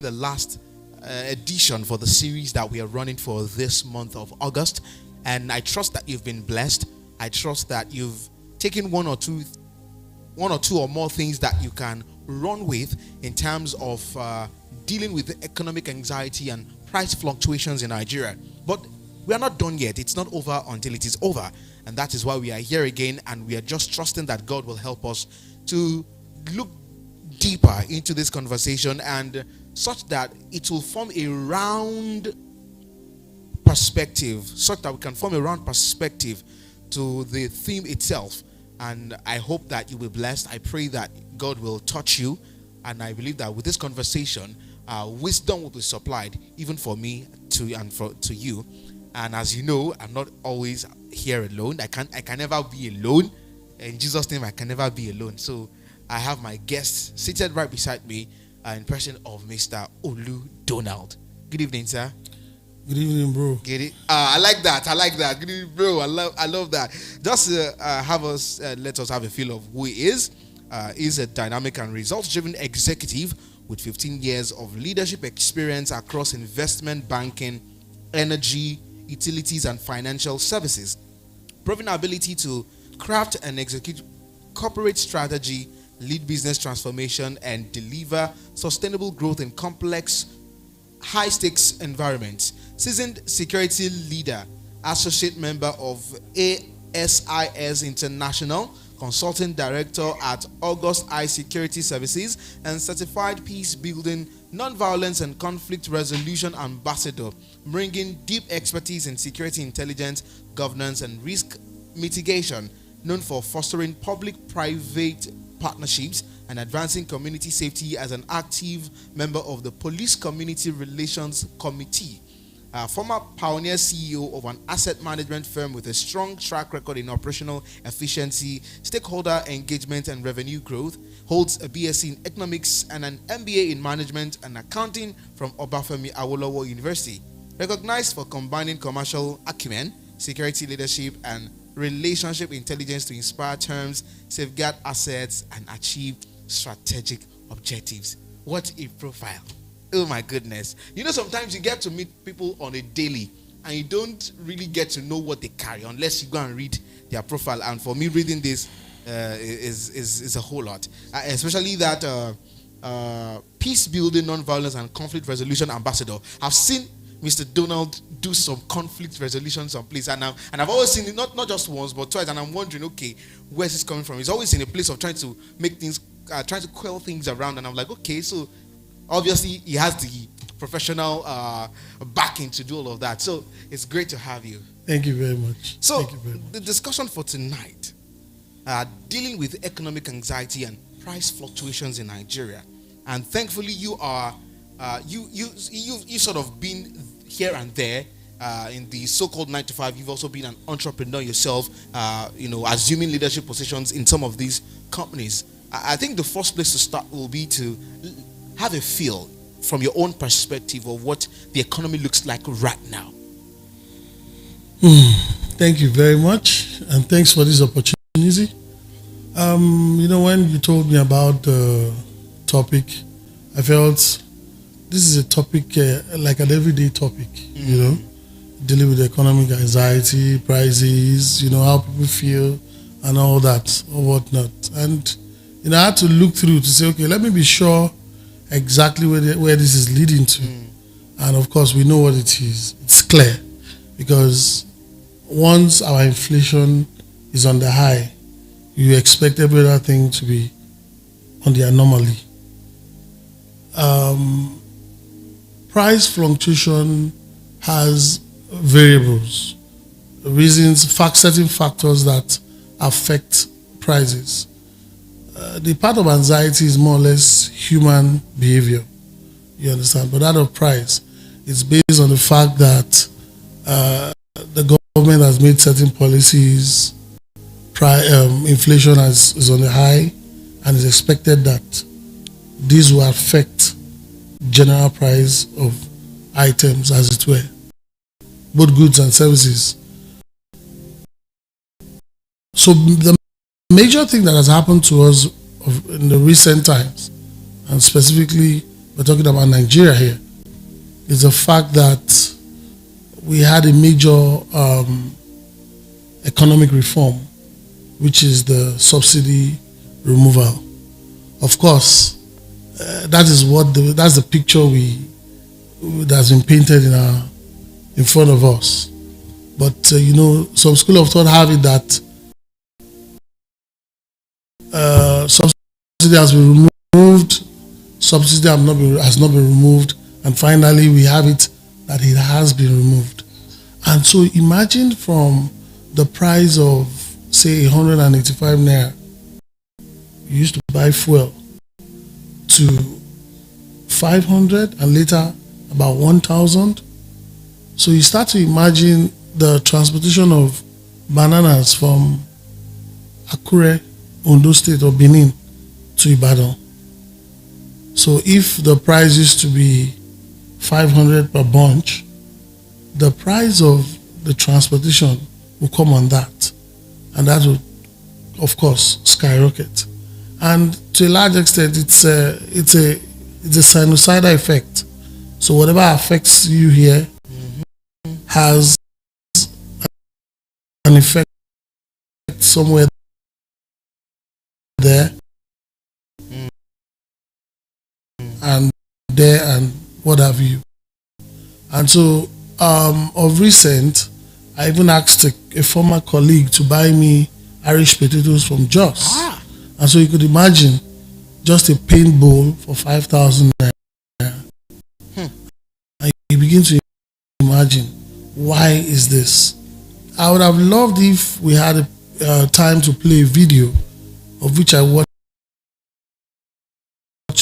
the last edition for the series that we are running for this month of August, and I trust that you've been blessed. I trust that you've taken one or two or more things that you can run with in terms of dealing with the economic anxiety and price fluctuations in Nigeria. But we are not done yet. It's not over until it is over, and that is why we are here again, and we are just trusting that God will help us to look deeper into this conversation, and such that it will form a round perspective, such that we can form a round perspective to the theme itself. And I hope that you will be blessed. I pray that God will touch you, and I believe that with this conversation, wisdom will be supplied, even for me to you. And as you know, I'm not always here alone. I can never be alone. In Jesus' name, I can never be alone. So I have my guest seated right beside me, in person of Mr. Olu Donald. Good evening, sir. Good evening, bro. Get it? I like that. Good evening, bro. I love that. Just let us have a feel of who he is. He's a dynamic and results-driven executive with 15 years of leadership experience across investment banking, energy, utilities, and financial services. Proven ability to craft and execute corporate strategy, lead business transformation, and deliver sustainable growth in complex, high-stakes environments. Seasoned security leader, associate member of ASIS International, consulting director at August I Security Services, and certified peace-building, non-violence, and conflict resolution ambassador, bringing deep expertise in security intelligence, governance, and risk mitigation, known for fostering public-private partnerships and advancing community safety as an active member of the Police Community Relations Committee. Former pioneer CEO of an asset management firm with a strong track record in operational efficiency, stakeholder engagement, and revenue growth, holds a BSc in economics and an MBA in management and accounting from Obafemi Awolowo University. Recognized for combining commercial acumen, security leadership, and relationship intelligence to inspire terms, safeguard assets, and achieve strategic objectives. What a profile. Oh my goodness. You know, sometimes you get to meet people on a daily and you don't really get to know what they carry unless you go and read their profile. And for me, reading this is a whole lot. Especially that peace building, non-violence, and conflict resolution ambassador. I've seen Mr. Donald do some conflict resolution someplace, and I've always seen it not just once but twice, and I'm wondering, okay, where's this coming from? He's always in a place of trying to make things, trying to quell things around, and I'm like, okay, so obviously he has the professional backing to do all of that. So it's great to have you. Thank you very much. So the discussion for tonight, dealing with economic anxiety and price fluctuations in Nigeria, and thankfully you are you sort of been here and there in the so-called 9 to 5. You've also been an entrepreneur yourself, assuming leadership positions in some of these companies. I think the first place to start will be to have a feel from your own perspective of what the economy looks like right now. Thank you very much, and thanks for this opportunity. When you told me about the topic, I felt this is a topic like an everyday topic, dealing with economic anxiety, prices, how people feel and all that or whatnot. And, I had to look through to say, okay, let me be sure exactly where this is leading to. And of course, we know what it is. It's clear because once our inflation is on the high, you expect every other thing to be on the anomaly. Price fluctuation has variables, reasons, certain factors that affect prices. The part of anxiety is more or less human behavior, you understand, but that of price is based on the fact that the government has made certain policies, inflation is on the high, and it's expected that this will affect general price of items, as it were, both goods and services. So the major thing that has happened to us in the recent times, and specifically we're talking about Nigeria here, is the fact that we had a major economic reform, which is the subsidy removal. Of course, that's the picture that's been painted in front of us. But some school of thought have it that subsidy has been removed, subsidy has not been removed, and finally we have it that it has been removed. And so imagine from the price of, say, 185 naira, you used to buy fuel, to 500 and later about 1,000. So you start to imagine the transportation of bananas from Akure, Ondo State or Benin to Ibadan. So if the price used to be 500 per bunch, the price of the transportation will come on that, and that will, of course, skyrocket. And to a large extent, it's a sinusoidal effect. So whatever affects you here has an effect somewhere there and there and what have you. And so of recent, I even asked a former colleague to buy me Irish potatoes from Jos. And so you could imagine just a paint bowl for 5,000 naira. And you begin to imagine, why is this? I would have loved if we had time to play a video, of which I watched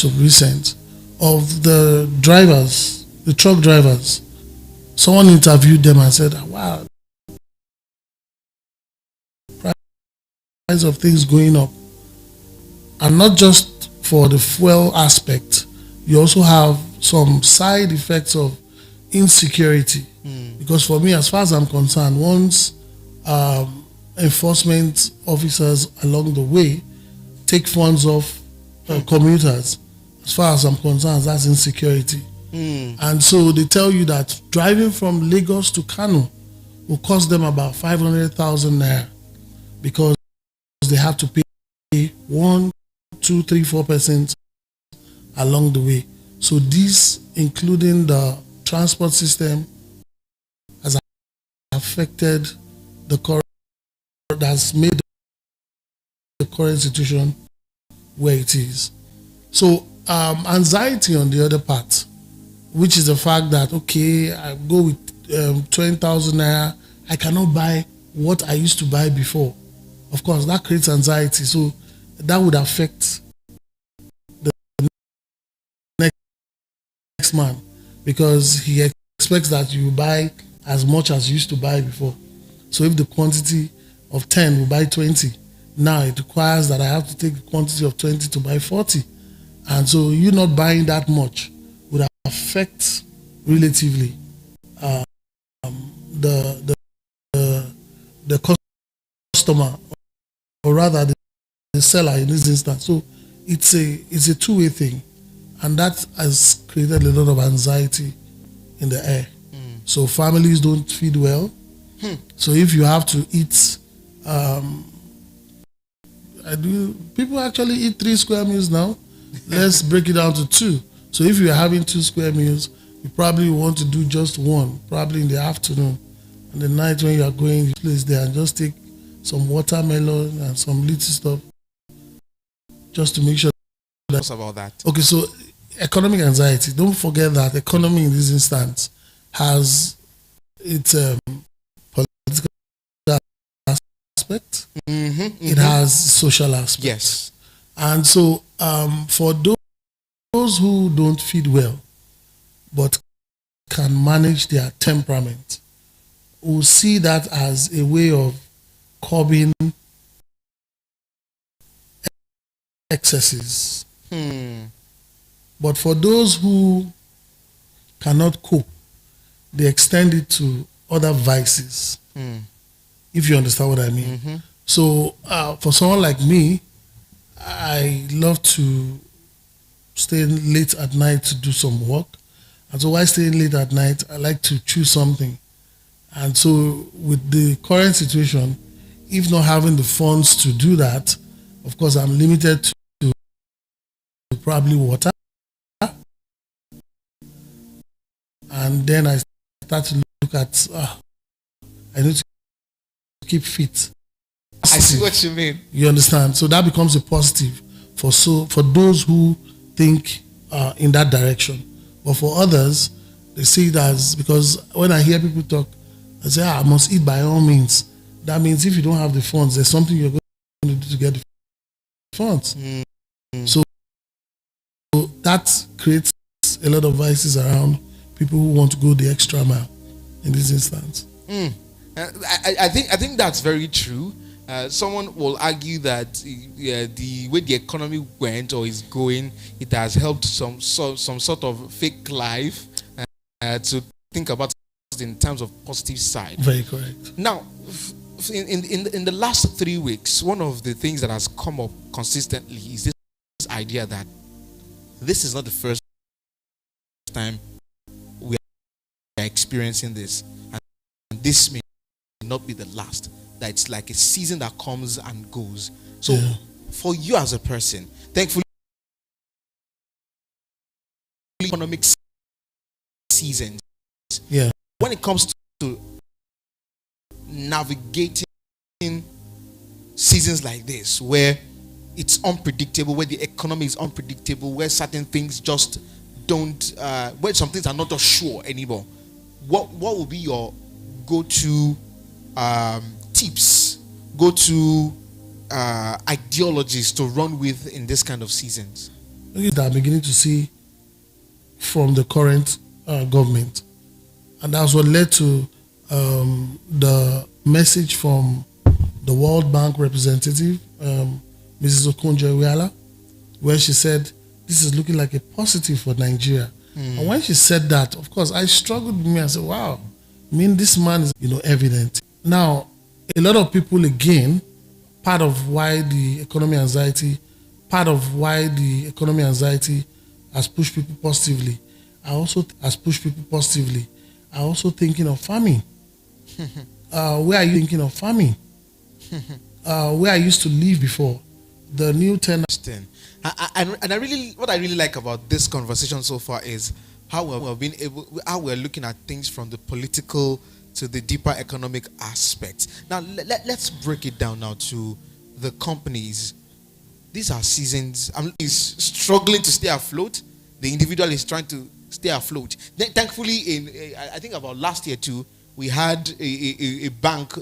of recent, of the drivers, the truck drivers. Someone interviewed them and said, wow, price of things going up. And not just for the fuel aspect, you also have some side effects of insecurity. Because for me, as far as I'm concerned, once enforcement officers along the way take funds off commuters, as far as I'm concerned, that's insecurity. And so they tell you that driving from Lagos to Kano will cost them about 500,000 naira because they have to pay 1, 2, 3, 4% along the way. So this, including the transport system, has affected the current, that's made the current situation where it is. So anxiety on the other part, which is the fact that, okay, I go with 20,000 naira, I cannot buy what I used to buy before. Of course, that creates anxiety. So that would affect the next man because he expects that you buy as much as you used to buy before. So if the quantity of 10 will buy 20, now it requires that I have to take the quantity of 20 to buy 40. And so you not buying that much would affect relatively the customer, or rather the seller in this instance. So it's a two-way thing, and that has created a lot of anxiety in the air. So families don't feed well. So if you have to eat, people actually eat 3 square meals now. Let's break it down to 2. So if you're having 2 square meals, you probably want to do just 1, probably in the afternoon. And the night when you are going, you place there and just take some watermelon and some little stuff just to make sure that. What's about that? Okay, so economic anxiety. Don't forget that economy in this instance has its political aspect. It has social aspect. Yes. And so for those who don't feed well but can manage their temperament, will see that as a way of curbing excesses. But for those who cannot cope, they extend it to other vices. If you understand what I mean. So for someone like me, I love to staying late at night to do some work. And so while staying late at night, I like to choose something. And so with the current situation, if not having the funds to do that, of course, I'm limited to probably water. And then I start to look at, I need to keep fit. I see what you mean. You understand? So that becomes a positive for those who think in that direction. But for others, they see it as, because when I hear people talk, I say, I must eat by all means. That means if you don't have the funds, there's something you're going to do to get the funds. So that creates a lot of vices around people who want to go the extra mile in this instance. I think that's very true. Someone will argue that the way the economy went or is going, it has helped some sort of fake life to think about it in terms of positive side. Very correct. Now, in the last 3 weeks, one of the things that has come up consistently is this idea that this is not the first time we are experiencing this, and this may not be the last. That it's like a season that comes and goes. So for you as a person, thankfully, economic seasons, when it comes to navigating seasons like this, where it's unpredictable, where the economy is unpredictable, where certain things just don't, where some things are not just sure anymore, what will be your go-to tips, go-to ideologies to run with in this kind of seasons? That I'm beginning to see from the current government, and that's what led to the message from the World Bank representative, Mrs. Okonjo-Iweala, where she said this is looking like a positive for Nigeria. And when she said that, of course, I struggled with me. I said, wow, I mean, this man is, evident. Now, a lot of people, again, part of why the economy anxiety has pushed people positively. I also thinking of farming. Where are you thinking of farming? Where I used to live before. The new tenant. What I really like about this conversation so far is how we're looking at things from the political to the deeper economic aspects. Now let's break it down now to the companies. These are seasons. Is struggling to stay afloat. The individual is trying to stay afloat. Then, thankfully, I think about last year too, we had a bank